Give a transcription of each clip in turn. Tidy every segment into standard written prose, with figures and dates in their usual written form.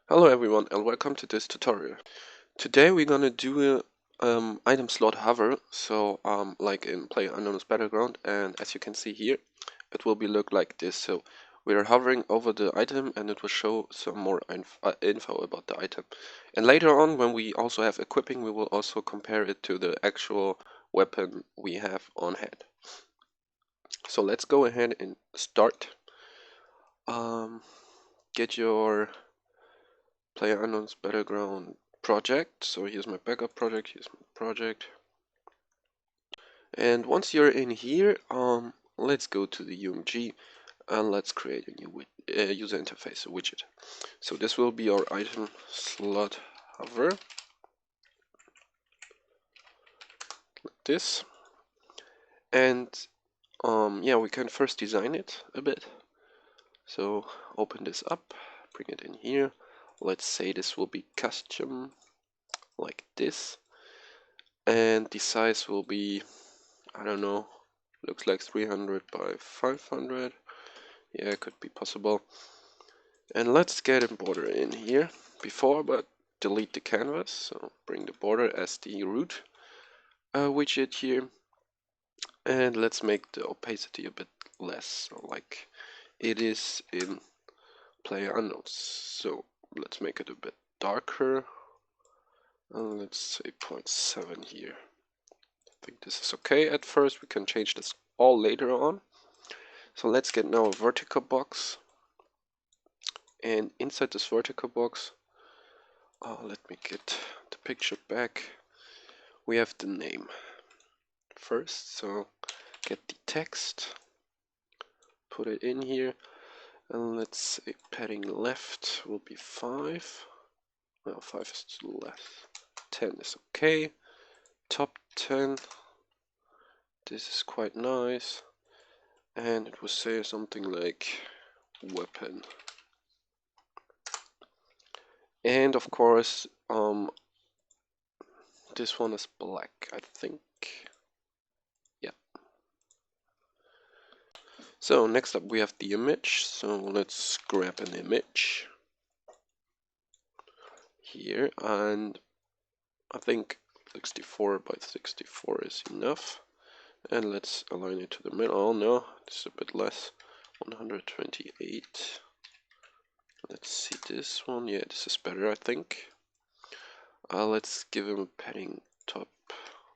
Hello everyone and welcome to this tutorial. Today we're gonna do a item slot hover, so like in PlayerUnknown's Battleground, and as you can see here, it will be look like this. So we are hovering over the item and it will show some more info about the item. And later on, when we also have equipping, we will also compare it to the actual weapon we have on hand. So let's go ahead and start. Get your PlayerUnknown's Battleground project. So here's my backup project, here's my project. And once you're in here, let's go to the UMG and let's create a new user interface, a widget. So this will be our item slot hover, like this. And yeah, we can first design it a bit. So open this up, bring it in here. Let's say this will be custom, like this. And the size will be, I don't know, looks like 300 by 500. Yeah, it could be possible. And let's get a border in here before, but delete the canvas. So bring the border as the root widget here. And let's make the opacity a bit less, so like it is in PlayerUnknown's. So let's make it a bit darker. And let's say 0.7 here. I think this is okay at first. We can change this all later on. So let's get now a vertical box. And inside this vertical box, let me get the picture back. We have the name first, so get the text, put it in here, and let's say padding left will be 5. Well, 5 is too less. 10 is okay. Top 10. This is quite nice. And it will say something like weapon. And of course, this one is black, I think. Yeah. So next up we have the image. So let's grab an image here, and I think 64 by 64 is enough. And let's align it to the middle. Oh no, this is a bit less. 128. Let's see this one. Yeah, this is better, I think. Let's give him a padding top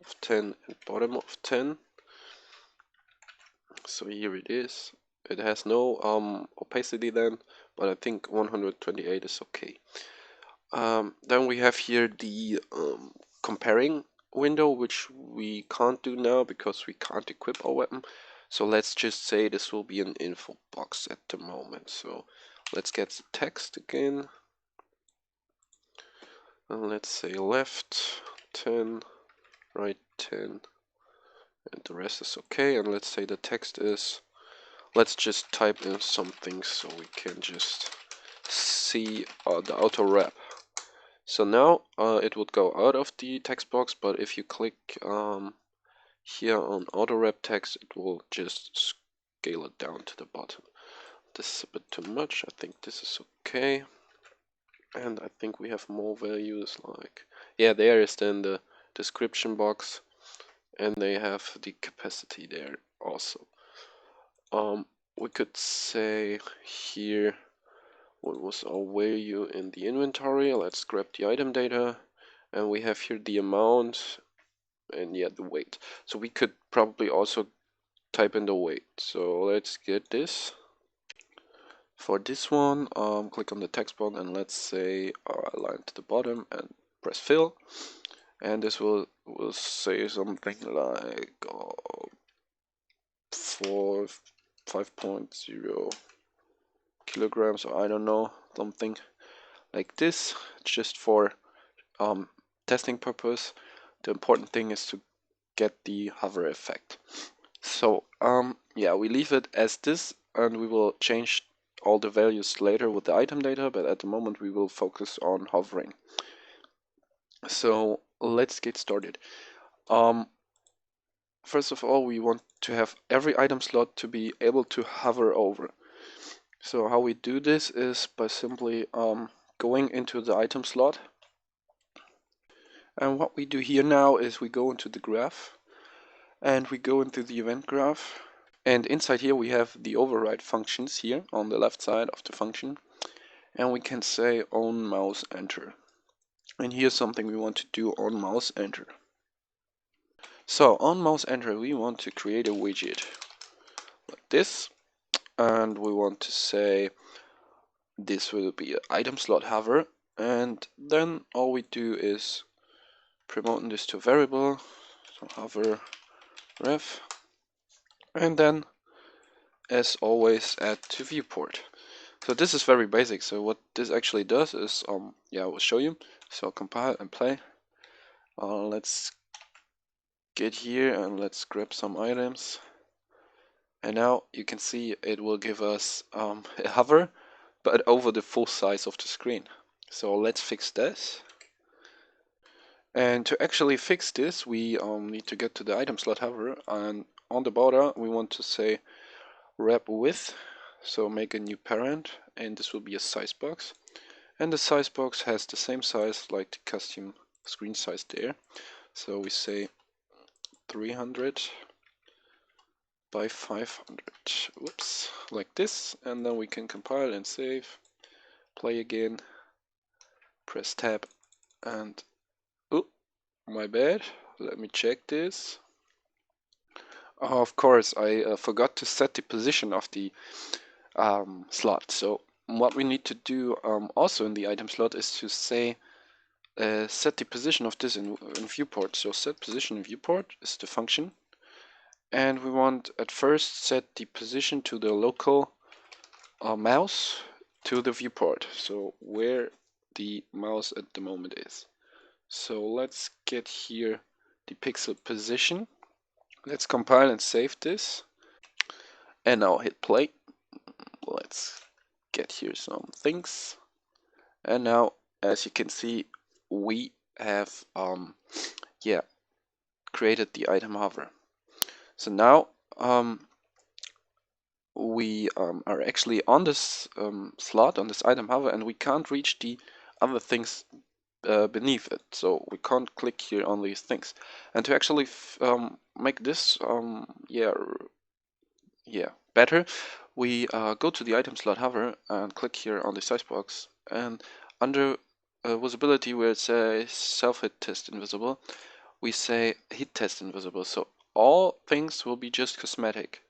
of 10 and bottom of 10. So here it is. It has no opacity then, but I think 128 is okay. Then we have here the comparing window, which we can't do now because we can't equip our weapon. So let's just say this will be an info box at the moment. So let's get the text again. And let's say left 10, right 10, and the rest is okay. And let's say the text is, let's just type in something so we can just see the auto wrap. So now it would go out of the text box, but if you click here on auto wrap text, it will just scale it down to the bottom. This is a bit too much. I think this is okay. And I think we have more values, like, yeah, there is then the description box, and they have the capacity there also. We could say here, what was our value in the inventory? Let's grab the item data, and we have here the amount and yeah, the weight. So we could probably also type in the weight. So let's get this. For this one, click on the text box and let's say align to the bottom and press fill. And this will say something like 5.0 kilograms, or I don't know, something like this. It's just for testing purpose. The important thing is to get the hover effect. So yeah, we leave it as this, and we will change all the values later with the item data, but at the moment we will focus on hovering. So let's get started. First of all, we want to have every item slot to be able to hover over. So how we do this is by simply going into the item slot. And what we do here now is we go into the graph and we go into the event graph. And inside here we have the override functions here on the left side of the function. And we can say on mouse enter. And here's something we want to do on mouse enter. So on mouse enter we want to create a widget like this. And we want to say this will be an item slot hover. And then all we do is promoting this to variable, so hover ref, and then as always add to viewport. So this is very basic. So what this actually does is yeah, I will show you. So compile and play. Let's get here and let's grab some items, and now you can see it will give us a hover but over the full size of the screen. So let's fix this. And to actually fix this, we need to get to the item slot hover, and on the border we want to say wrap width, so make a new parent, and this will be a size box, and the size box has the same size like the custom screen size there, so we say 300 by 500, whoops, like this, and then we can compile and save, play again, press tab, and oh, my bad, let me check this. Oh, of course, I forgot to set the position of the slot. So what we need to do also in the item slot is to say set the position of this in viewport. So set position in viewport is the function, and we want at first set the position to the local mouse to the viewport. So where the mouse at the moment is. So let's get here the pixel position. Let's compile and save this, and now hit play. Let's get here some things, and now as you can see we have yeah, created the item hover. So now we are actually on this slot, on this item hover, and we can't reach the other things beneath it, so we can't click here on these things. And to actually make this better, we go to the item slot hover and click here on the size box, and under visibility where it says self hit test invisible, we say hit test invisible, so all things will be just cosmetic.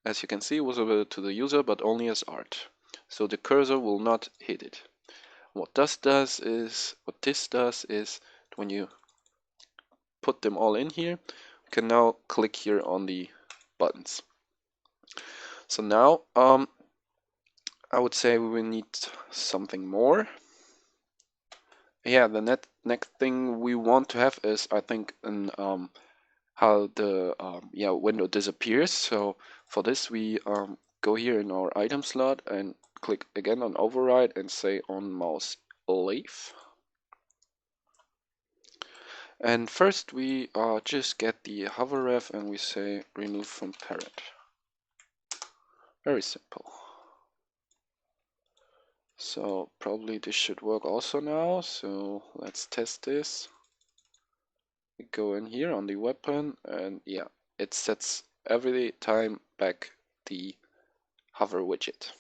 As you can see, visible to the user but only as art, so the cursor will not hit it. What this does is when you put them all in here, you can now click here on the buttons. So now I would say we will need something more. Yeah, the next thing we want to have is, I think, an how the window disappears. So for this we go here in our item slot and click again on override and say on mouse leave. And first we just get the hover ref and we say remove from parent. Very simple. So probably this should work also now, so let's test this. We go in here on the weapon, and yeah, it sets every time back the hover widget.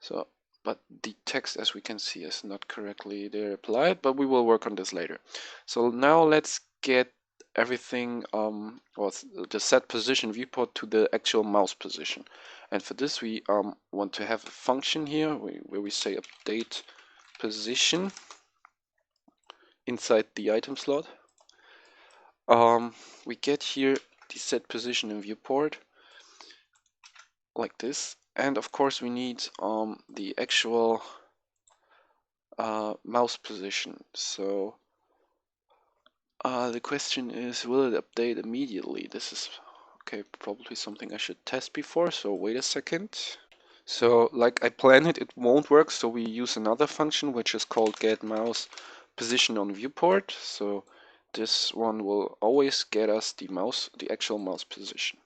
So, but the text, as we can see, is not correctly there applied, but we will work on this later. So now let's get everything or the set position viewport to the actual mouse position, and for this we want to have a function here where we say update position inside the item slot. We get here the set position in viewport like this, and of course we need the actual mouse position. So the question is, will it update immediately? This is okay, probably something I should test before, so wait a second. So like I planned it, it won't work, so we use another function which is called get mouse position on viewport. So this one will always get us the actual mouse position.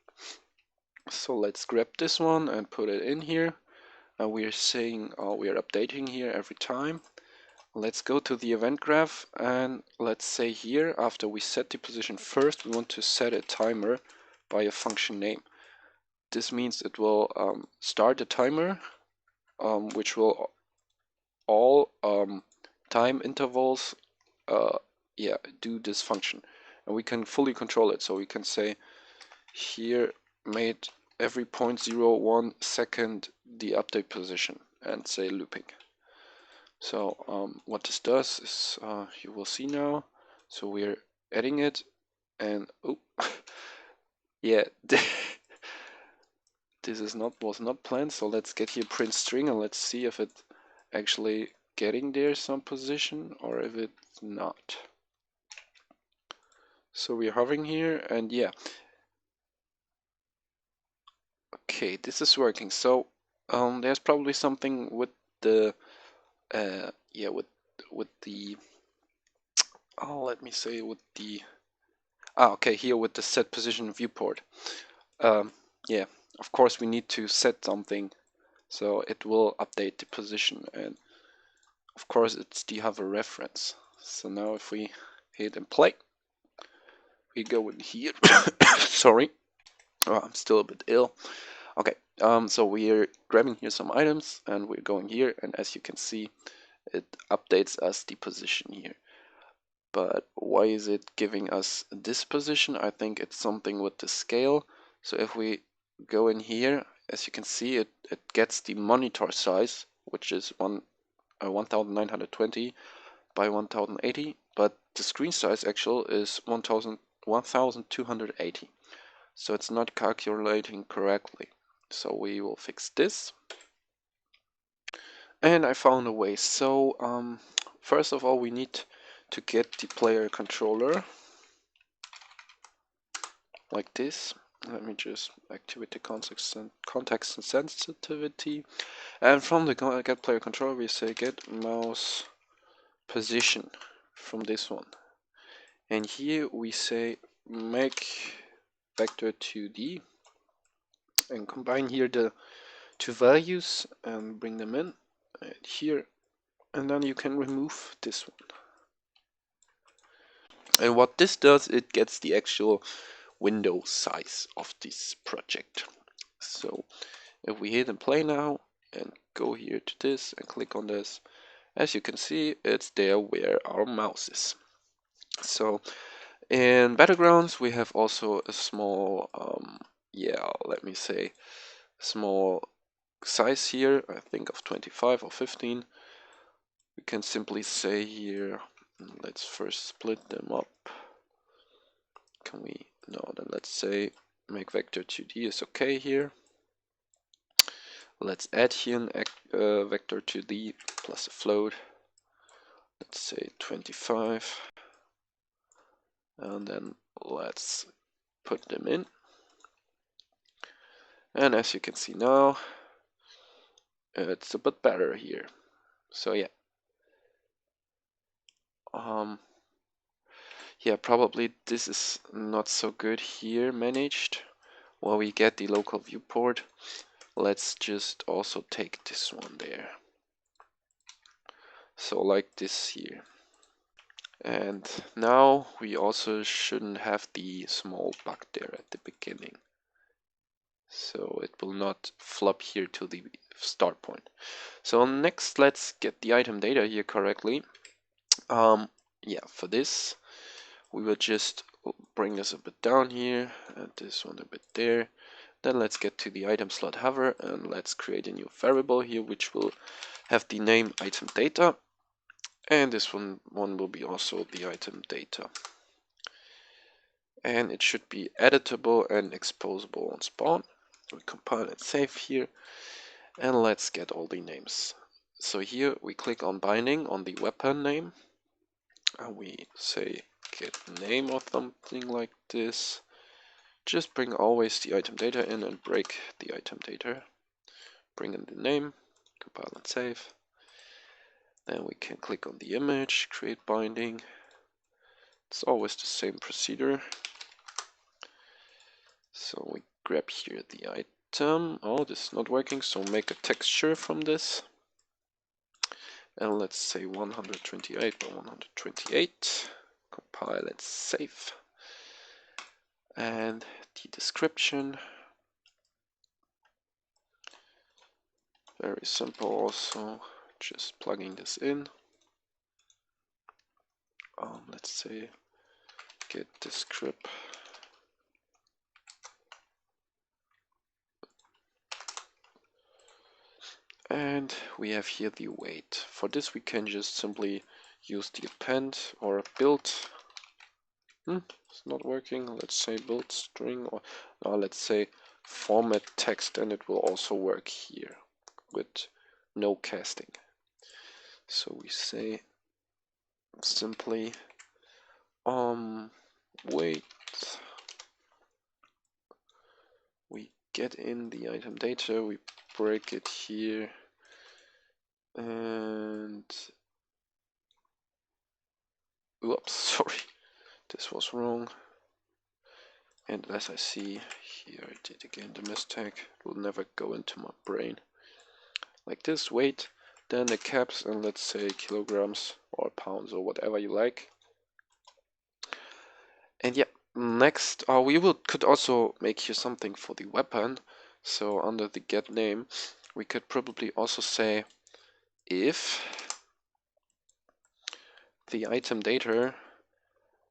So let's grab this one and put it in here, and we are saying we are updating here every time. Let's go to the event graph, and let's say here, after we set the position first, we want to set a timer by a function name. This means it will start a timer, which will all time intervals do this function, and we can fully control it. So we can say here made every 0.01 second the update position, and say looping. So what this does is you will see now. So we're adding it, and oh yeah, this was not planned. So let's get here print string, and let's see if it actually getting there some position or if it's not. So we're hovering here, and yeah, okay, this is working. So there's probably something with the with the let me say with the okay, here with the set position viewport. Yeah, of course we need to set something so it will update the position, and of course it's the hover reference. So now if we hit and play, we go in here. Sorry, I'm still a bit ill. Okay, so we're grabbing here some items, and we're going here, and as you can see, it updates us the position here. But why is it giving us this position? I think it's something with the scale. So if we go in here, as you can see, it gets the monitor size, which is 1920 by 1080, but the screen size actual is 1280. So it's not calculating correctly. So we will fix this. And I found a way. So first of all, we need to get the player controller like this. Let me just activate the context and sensitivity, and from the get player controller we say get mouse position from this one, and here we say make vector 2D and combine here the two values and bring them in and here, and then you can remove this one. And what this does, it gets the actual window size of this project. So if we hit and play now and go here to this and click on this, as you can see, it's there where our mouse is. So in battlegrounds we have also a small let me say small size here, I think of 25 or 15. We can simply say here, let's first split them up. Can we? No, then let's say make vector 2D is okay here. Let's add here an vector 2D plus a float. Let's say 25. And then let's put them in. And as you can see now, it's a bit better here. So yeah. Yeah, probably this is not so good here managed. While we get the local viewport, let's just also take this one there. So like this here. And now we also shouldn't have the small bug there at the beginning. So it will not flop here to the start point. So next, let's get the item data here correctly. Yeah, for this, we will just bring this a bit down here and this one a bit there. Then let's get to the item slot hover and let's create a new variable here, which will have the name item data. And this one will be also the item data. And it should be editable and exposable on spawn. We compile and save here. And let's get all the names. So here we click on binding on the weapon name. And we say get name or something like this. Just bring always the item data in and break the item data. Bring in the name, compile and save. Then we can click on the image, create binding. It's always the same procedure. So we grab here the oh, this is not working, so make a texture from this. And let's say 128 by 128. Compile and save. And the description. Very simple also, just plugging this in. Let's say get descript. And we have here the weight. For this we can just simply use the append or build. It's not working. Let's say build string, or let's say format text, and it will also work here with no casting. So we say simply weight. We get in the item data, we break it here, and oops, sorry, this was wrong. And as I see here, I did again the mistake. It will never go into my brain. Like this, weight, then the caps, and let's say kilograms or pounds or whatever you like. And yeah, next we could also make here something for the weapon. So under the get name, we could probably also say if the item data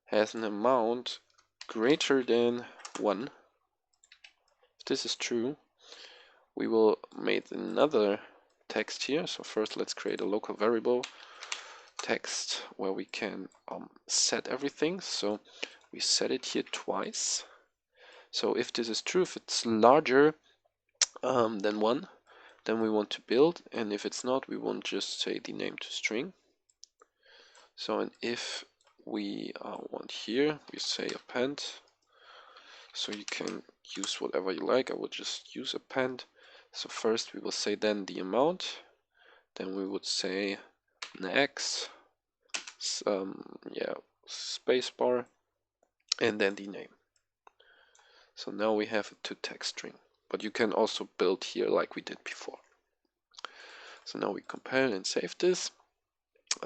has an amount greater than 1. If this is true, we will make another text here. So first let's create a local variable text where we can set everything. So we set it here twice. So if this is true, if it's larger than 1, then we want to build, and if it's not, we want just say the name to string. So and if we want here, we say append. So you can use whatever you like. I would just use append. So first we will say then the amount, then we would say next, spacebar, and then the name. So now we have a to-text string, but you can also build here like we did before. So now we compile and save this.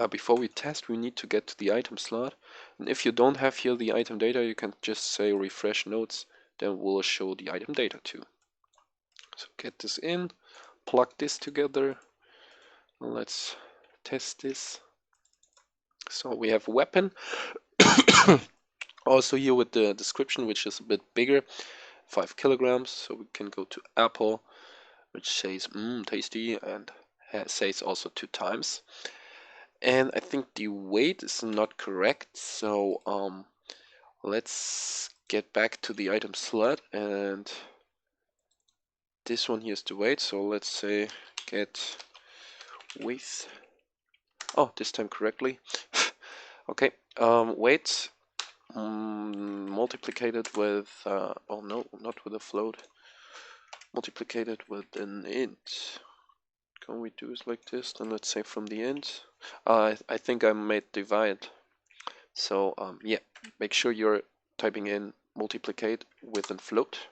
Before we test, we need to get to the item slot, and if you don't have here the item data, you can just say refresh nodes, then we'll show the item data too. So get this in, plug this together, let's test this. So we have weapon, also here with the description, which is a bit bigger, 5 kilograms, so we can go to apple, which says tasty, and says also 2 times. And I think the weight is not correct, so let's get back to the item slot, and this one here is the weight. So let's say get width. Oh, this time correctly. Okay, weight multiplied with oh no, not with a float, multiplied with an int. Can we do it like this? Then let's say from the int. I think I made divide. So yeah, make sure you're typing in multiplied with a float.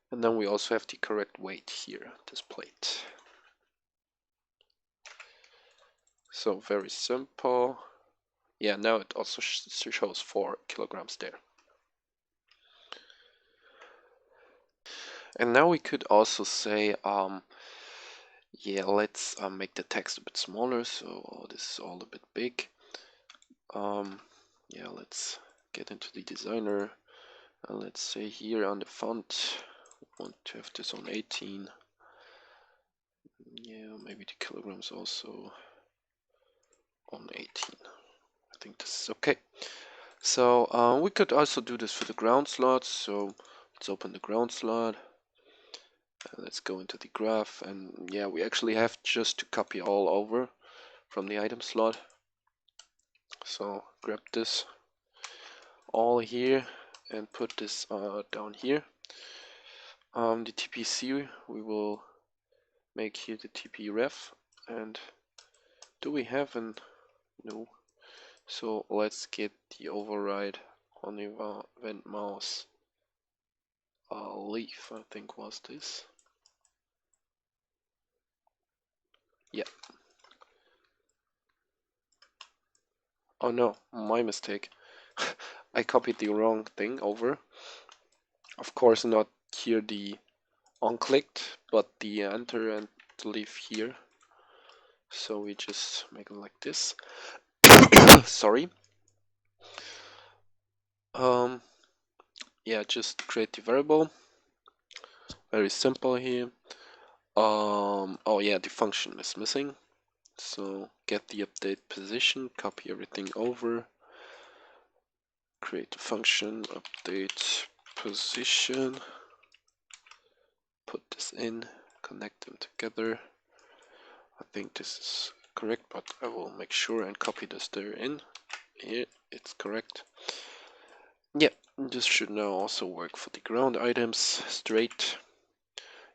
And then we also have the correct weight here displayed. So very simple. Yeah, now it also shows 4 kilograms there. And now we could also say, yeah, let's make the text a bit smaller. So this is all a bit big. Yeah, let's get into the designer. And let's say here on the font, we want to have this on 18. Yeah, maybe the kilograms also on 18. I think this is okay. So we could also do this for the ground slot. So let's open the ground slot. Let's go into the graph, and yeah, we actually have just to copy all over from the item slot. So grab this all here and put this down here. The TPC, we will make here the TP ref, and do we have an no? So let's get the override on the event mouse leaf, I think was this. Yeah. Oh no, my mistake. I copied the wrong thing over. Of course, not here the on-clicked, but the enter and the leaf here. So we just make it like this. Sorry. Um, yeah, just create the variable. Very simple here. Oh yeah, the function is missing. So get the update position, copy everything over, create a function, update position, put this in, connect them together. I think this is correct, but I will make sure and copy this there in. Here, it's correct. Yeah, this should now also work for the ground items straight.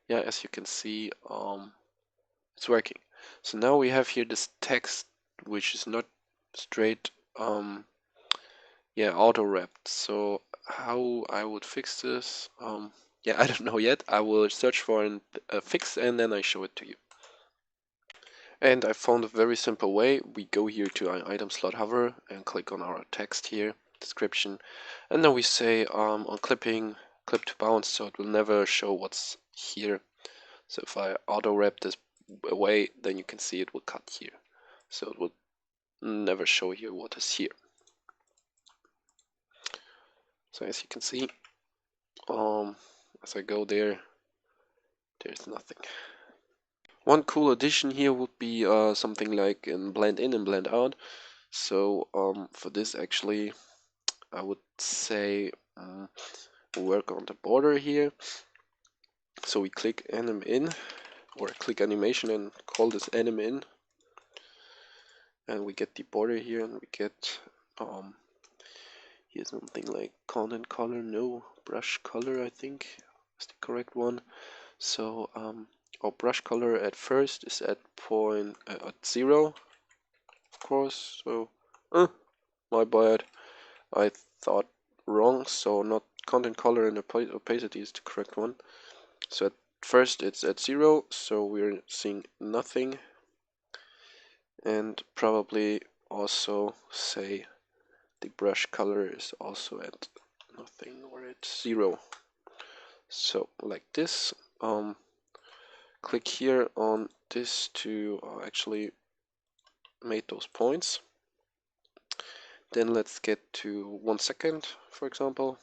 Yeah, as you can see, it's working. So now we have here this text, which is not straight, yeah, auto wrapped. So how I would fix this, yeah, I don't know yet. I will search for a fix and then I show it to you. And I found a very simple way. We go here to our item slot hover and click on our text here, description, and then we say on clipping, clip to bounce, so it will never show what's here. So if I auto wrap this away, then you can see it will cut here. So it will never show you what is here. So as you can see, as I go there, there's nothing. One cool addition here would be something like in blend in and blend out. So for this actually I would say work on the border here. So we click anim in or click animation and call this anim in, and we get the border here, and we get here something like content color, no, brush color I think is the correct one. So our brush color at first is at at 0, of course. So my bad, I thought wrong. So not content color and opacity is the correct one. So at first it's at 0, so we're seeing nothing, and probably also say the brush color is also at nothing or at 0. So like this. Click here on this to actually make those points. Then let's get to 1 second, for example.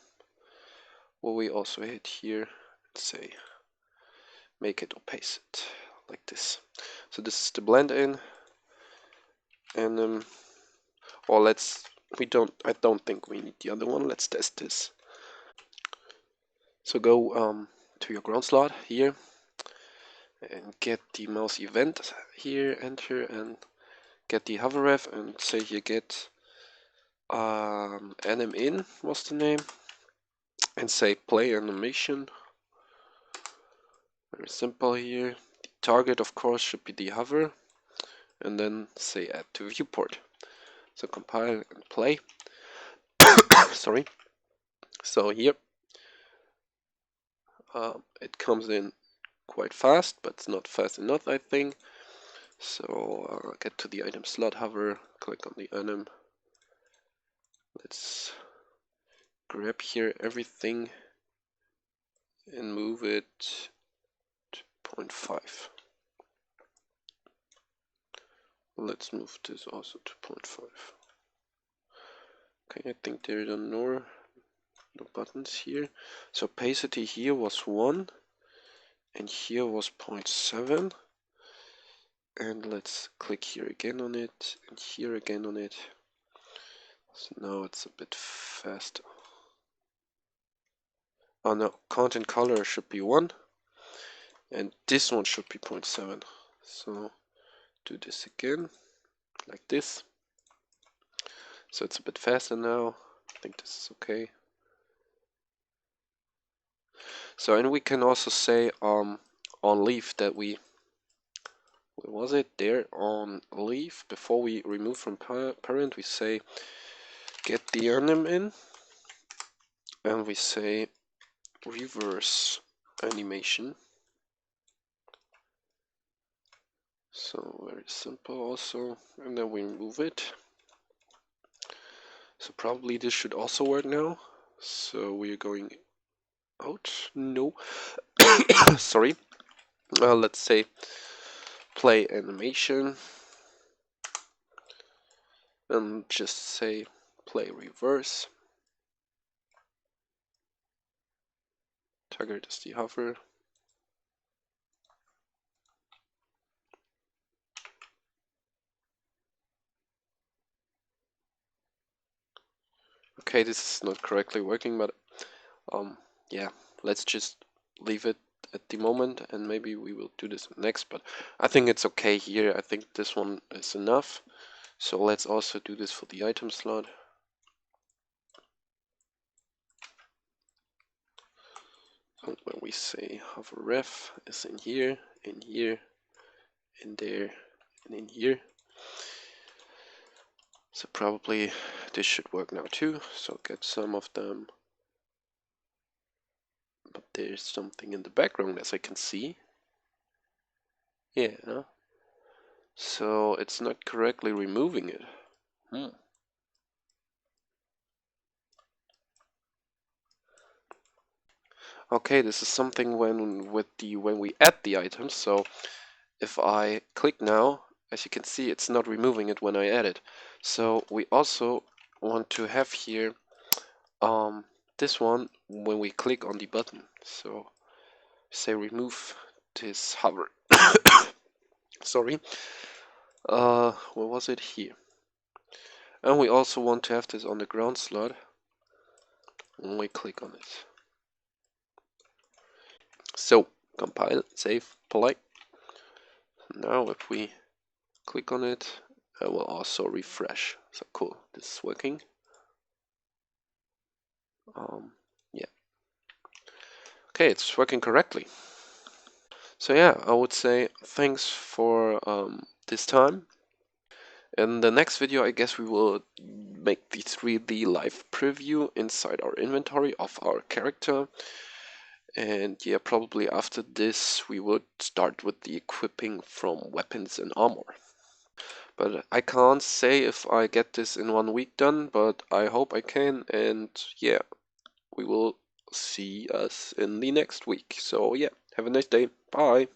What we also hit here, let's say, make it opaque, like this. So this is the blend in, and or I don't think we need the other one. Let's test this. So go to your ground slot here and get the mouse event here, enter, and get the hover ref, and say you get anim in was the name, and say play animation. Very simple here. The target of course should be the hover, and then say add to viewport. So compile and play. Sorry. So here it comes in quite fast, but it's not fast enough, I think. So get to the item slot hover, click on the anim. Let's grab here everything and move it to 0.5. Let's move this also to 0.5. Okay, I think there are no buttons here. So opacity here was 1 and here was 0.7. And let's click here again on it and here again on it. So now it's a bit faster. Oh no, content color should be 1 and this one should be 0.7. So do this again like this. So it's a bit faster now. I think this is okay. So, and we can also say on leaf that where was it? There on leaf, before we remove from parent, we say get the anim in, and we say reverse animation. So very simple also, and then we remove it. So probably this should also work now. So we're going out. No, sorry. Let's say play animation and just say play reverse. Target is the hover. Okay, this is not correctly working, but yeah, let's just leave it at the moment, and maybe we will do this next, but I think it's okay here. I think this one is enough. So let's also do this for the item slot. And when we say hover ref is in here, in there, and in here. So probably this should work now too. So get some of them. But there's something in the background, as I can see. Yeah. So it's not correctly removing it. Okay, this is something when we add the items. So if I click now, as you can see, it's not removing it when I add it. So we also want to have here this one when we click on the button. So say remove this hover. Sorry. Where was it? Here. And we also want to have this on the ground slot when we click on it. So compile, save, play. Now if we click on it, I will also refresh. So cool, this is working. Yeah. Okay, it's working correctly. So yeah, I would say thanks for this time. In the next video, I guess we will make the 3D live preview inside our inventory of our character. And yeah, probably after this, we would start with the equipping from weapons and armor. But I can't say if I get this in 1 week done, but I hope I can. And yeah, we will see us in the next week. So yeah, have a nice day. Bye.